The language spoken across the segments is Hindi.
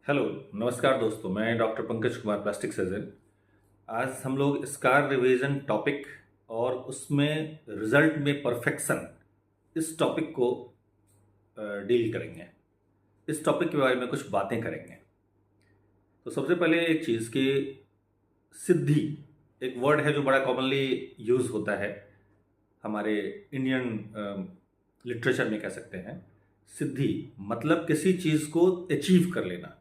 हेलो, नमस्कार दोस्तों। मैं doctor Pankaj Kumar, plastic surgeon. आज हम लोग स्कार रिवीजन टॉपिक और उसमें रिजल्ट में परफेक्शन, इस टॉपिक को डील करेंगे। इस टॉपिक के बारे में कुछ बातें करेंगे। तो सबसे पहले एक चीज़ कि सिद्धि एक वर्ड है जो बड़ा कॉमनली यूज़ होता है हमारे इंडियन लिटरेचर में, कह सकते हैं। सिद्धि मतलब किसी चीज़ को अचीव कर लेना,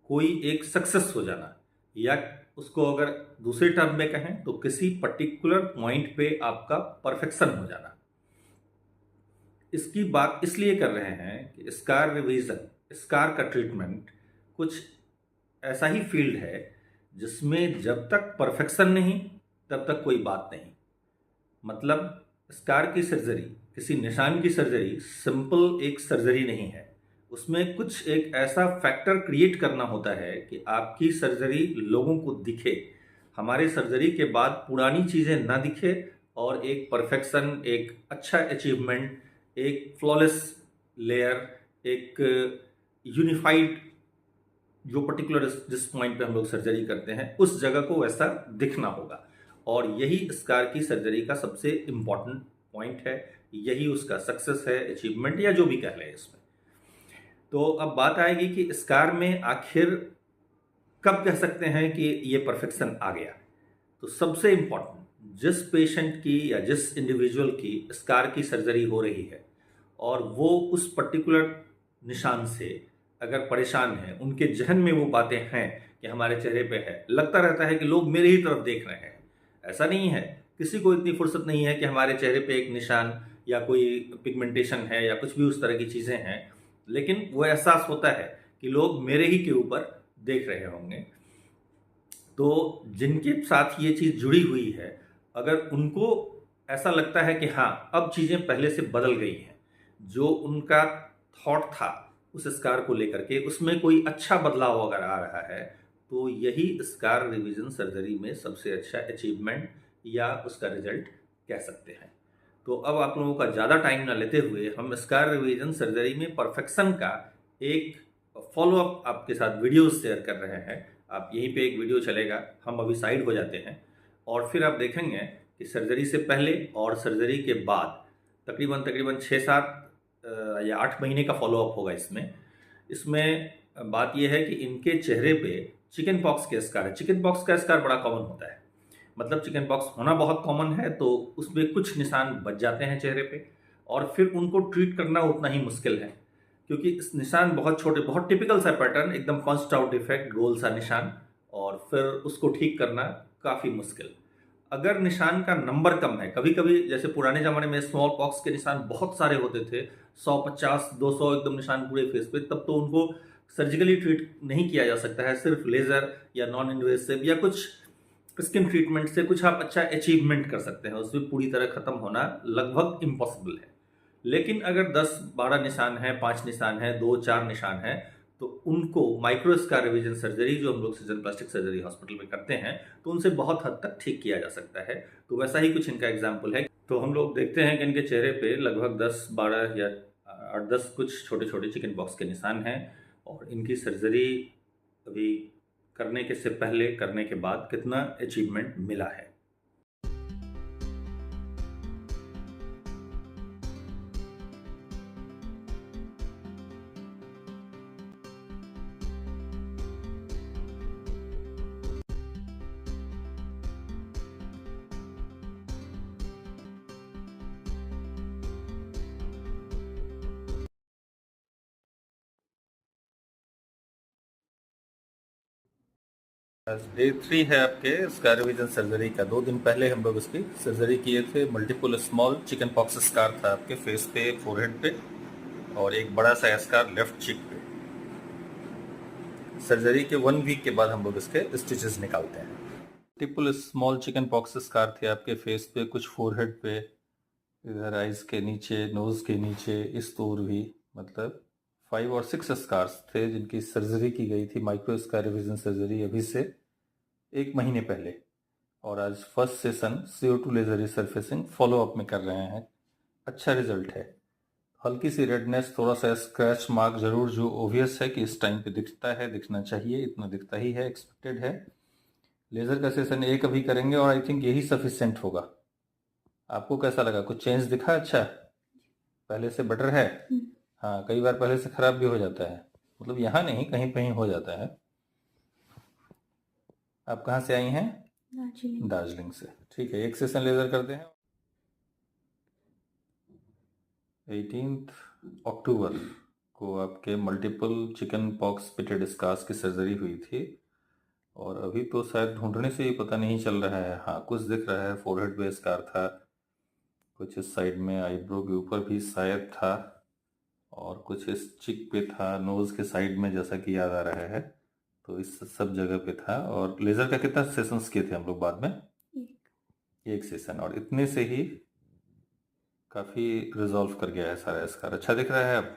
कोई एक सक्सेस हो जाना, या उसको अगर दूसरे टर्म में कहें तो किसी पर्टिकुलर पॉइंट पे आपका परफेक्शन हो जाना। इसकी बात इसलिए कर रहे हैं कि स्कार रिवीजन, स्कार का ट्रीटमेंट कुछ ऐसा ही फील्ड है जिसमें जब तक परफेक्शन नहीं तब तक कोई बात नहीं। मतलब स्कार की सर्जरी, किसी निशान की सर्जरी सिंपल एक सर्जरी नहीं है। उसमें कुछ एक ऐसा फैक्टर क्रिएट करना होता है कि आपकी सर्जरी लोगों को दिखे, हमारे सर्जरी के बाद पुरानी चीज़ें ना दिखे, और एक परफेक्शन, एक अच्छा अचीवमेंट, एक फ्लॉलेस लेयर, एक यूनिफाइड, जो पर्टिकुलर जिस पॉइंट पे हम लोग सर्जरी करते हैं उस जगह को वैसा दिखना होगा। और यही स्कार की सर्जरी का सबसे इम्पॉर्टेंट पॉइंट है, यही उसका सक्सेस है, अचीवमेंट, या जो भी कह लें इसमें। तो अब बात आएगी कि स्कार में आखिर कब कह सकते हैं कि ये परफेक्शन आ गया। तो सबसे इम्पॉर्टेंट, जिस पेशेंट की या जिस इंडिविजुअल की स्कार की सर्जरी हो रही है और वो उस पर्टिकुलर निशान से अगर परेशान है, उनके जहन में वो बातें हैं कि हमारे चेहरे पे है, लगता रहता है कि लोग मेरे ही तरफ देख रहे हैं। ऐसा नहीं है, किसी को इतनी फुर्सत नहीं है कि हमारे चेहरे पे एक निशान या कोई पिगमेंटेशन है या कुछ भी उस तरह की चीज़ें हैं, लेकिन वो एहसास होता है कि लोग मेरे ही के ऊपर देख रहे होंगे। तो जिनके साथ ये चीज़ जुड़ी हुई है, अगर उनको ऐसा लगता है कि हाँ, अब चीज़ें पहले से बदल गई हैं, जो उनका थॉट था उस स्कार को लेकर के, उसमें कोई अच्छा बदलाव अगर आ रहा है, तो यही स्कार रिवीजन सर्जरी में सबसे अच्छा अचीवमेंट या उसका रिजल्ट कह सकते हैं। तो अब आप लोगों का ज़्यादा टाइम ना लेते हुए हम स्कार रिवीजन सर्जरी में परफेक्शन का एक फॉलोअप आपके साथ वीडियो शेयर कर रहे हैं। आप यहीं पे एक वीडियो चलेगा, हम अभी साइड हो जाते हैं और फिर आप देखेंगे कि सर्जरी से पहले और सर्जरी के बाद तकरीबन तकरीबन 6-7 या 8 महीने का फॉलोअप होगा इसमें। इसमें बात यह है कि इनके चेहरे पे चिकन पॉक्स के स्कार है। चिकन पॉक्स का स्कार बड़ा कॉमन होता है, मतलब चिकन पॉक्स होना बहुत कॉमन है, तो उसमें कुछ निशान बच जाते हैं चेहरे पे और फिर उनको ट्रीट करना उतना ही मुश्किल है, क्योंकि इस निशान बहुत छोटे, बहुत टिपिकल सा पैटर्न, एकदम कॉन्स्ट आउट इफेक्ट, गोल सा निशान, और फिर उसको ठीक करना काफ़ी मुश्किल। अगर निशान का नंबर कम है, कभी कभी जैसे पुराने ज़माने में स्मॉल पॉक्स के निशान बहुत सारे होते थे, 150-200 एकदम निशान पूरे फेस पे, तब तो उनको सर्जिकली ट्रीट नहीं किया जा सकता है, सिर्फ लेज़र या नॉन इन्वेसिव या कुछ स्किन ट्रीटमेंट से कुछ आप अच्छा अचीवमेंट कर सकते हैं, उसमें पूरी तरह खत्म होना लगभग इम्पॉसिबल है। लेकिन अगर 10-12 निशान है, 5 निशान है, 2-4 निशान है, तो उनको माइक्रो स्कार रिविजन सर्जरी, जो हम लोग सृजन प्लास्टिक सर्जरी हॉस्पिटल में करते हैं, तो उनसे बहुत हद तक ठीक किया जा सकता है। तो वैसा ही कुछ इनका एग्जाम्पल है। तो हम लोग देखते हैं कि इनके चेहरे पे लगभग 10-12 या 8-10 कुछ छोटे छोटे चिकन पॉक्स के निशान हैं, और इनकी सर्जरी अभी करने के से पहले, करने के बाद कितना अचीवमेंट मिला है। डे 3 है आपके स्कार रिविजन सर्जरी का। 2 दिन पहले हम लोग इसकी सर्जरी किए थे। Multiple small chicken pox scar था आपके फेस पे, फोरहेड पे, और एक बड़ा सा स्कार लेफ्ट चीक पे। सर्जरी के 1 वीक के बाद हम लोग इसके स्टिचेस निकालते हैं। Multiple small chicken pox scar थे आपके फेस पे, कुछ फोरहेड पे, इधर आइज के नीचे, नोज के नीचे, इस तोर भी, मतलब 5 और 6 स्कार्स थे जिनकी सर्जरी की गई थी, माइक्रो स्कार रिविजन सर्जरी, अभी से 1 महीने पहले। और आज first session CO2 laser resurfacing follow up में कर रहे हैं। अच्छा रिजल्ट है। हल्की सी रेडनेस, थोड़ा सा स्क्रैच मार्क जरूर, जो ओवियस है कि इस टाइम पे दिखता है, दिखना चाहिए, इतना दिखता ही है, एक्सपेक्टेड है। लेज़र का सेशन एक अभी करेंगे और आई थिंक यही सफिशिएंट होगा। आपको कैसा लगा? कुछ चेंज दिखा? अच्छा, पहले से बेटर है? हाँ, कई बार पहले से खराब भी हो जाता है, मतलब यहाँ नहीं, कहीं कहीं हो जाता है। आप कहाँ से आई हैं? दार्जिलिंग से। ठीक है, एक सेशन लेज़र करते हैं। 18 अक्टूबर को आपके multiple chicken pox pitted scars की सर्जरी हुई थी, और अभी तो शायद ढूंढने से ही पता नहीं चल रहा है। हाँ, कुछ दिख रहा है, फोरहेड पे स्कार था, कुछ इस साइड में आईब्रो के ऊपर भी शायद था, और कुछ इस चिक पे था, नोज़ के साइड में, जैसा कि याद आ रहा है। तो इस सब जगह पे था। और लेज़र का कितना सेशंस किए थे हम लोग बाद में? एक सेशन, और इतने से ही काफ़ी रिजॉल्व कर गया है सारा स्कार। अच्छा दिख रहा है अब?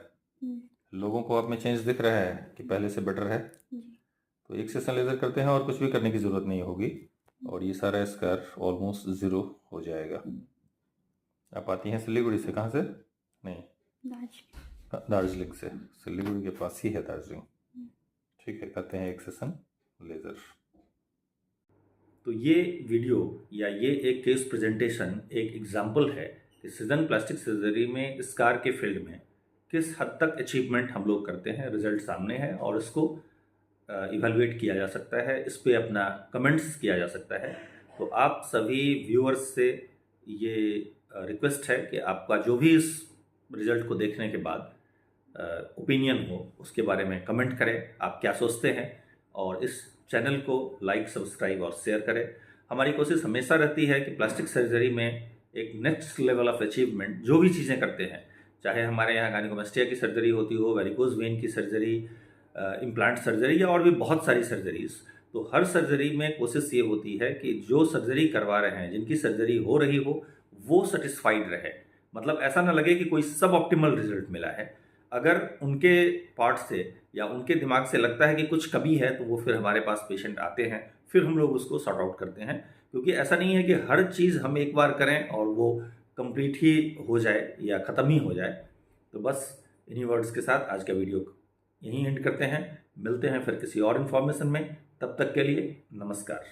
लोगों को आप में चेंज दिख रहा है कि पहले से बेटर है? तो एक सेशन लेज़र करते हैं और कुछ भी करने की ज़रूरत नहीं होगी, और ये सारा स्कार ऑलमोस्ट ज़ीरो हो जाएगा। आप आती हैं सिलीगुड़ी से? कहाँ से? नहीं, दार्जिलिंग से। सिलीगुड़ी के पास ही है दार्जिलिंग। ठीक है, करते हैं एक सेशन लेज़र। तो ये वीडियो या ये एक केस प्रेजेंटेशन एक एग्जाम्पल है कि सिजन प्लास्टिक सर्जरी में स्कार के फील्ड में किस हद तक अचीवमेंट हम लोग करते हैं। रिजल्ट सामने है और इसको इवेलुएट किया जा सकता है, इस पे अपना कमेंट्स किया जा सकता है। तो आप सभी व्यूअर्स से ये रिक्वेस्ट है कि आपका जो भी इस रिजल्ट को देखने के बाद ओपिनियन हो, उसके बारे में कमेंट करें, आप क्या सोचते हैं। और इस चैनल को लाइक, सब्सक्राइब और शेयर करें। हमारी कोशिश हमेशा रहती है कि प्लास्टिक सर्जरी में एक नेक्स्ट लेवल ऑफ अचीवमेंट, जो भी चीज़ें करते हैं, चाहे हमारे यहाँ गायनेकोमास्टिया की सर्जरी होती हो, वेरिकोज वेन की सर्जरी, इम्प्लांट सर्जरी या और भी बहुत सारी सर्जरीज, तो हर सर्जरी में कोशिश ये होती है कि जो सर्जरी करवा रहे हैं, जिनकी सर्जरी हो रही हो, वो सेटिस्फाइड रहे। मतलब ऐसा ना लगे कि कोई सब ऑप्टिमल रिजल्ट मिला है। अगर उनके पार्ट से या उनके दिमाग से लगता है कि कुछ कमी है, तो वो फिर हमारे पास पेशेंट आते हैं, फिर हम लोग उसको सॉर्ट आउट करते हैं। क्योंकि ऐसा नहीं है कि हर चीज़ हम एक बार करें और वो कंप्लीट ही हो जाए या ख़त्म ही हो जाए। तो बस इन्हीं वर्ड्स के साथ आज का वीडियो यहीं एंड करते हैं। मिलते हैं फिर किसी और इन्फॉर्मेशन में। तब तक के लिए नमस्कार।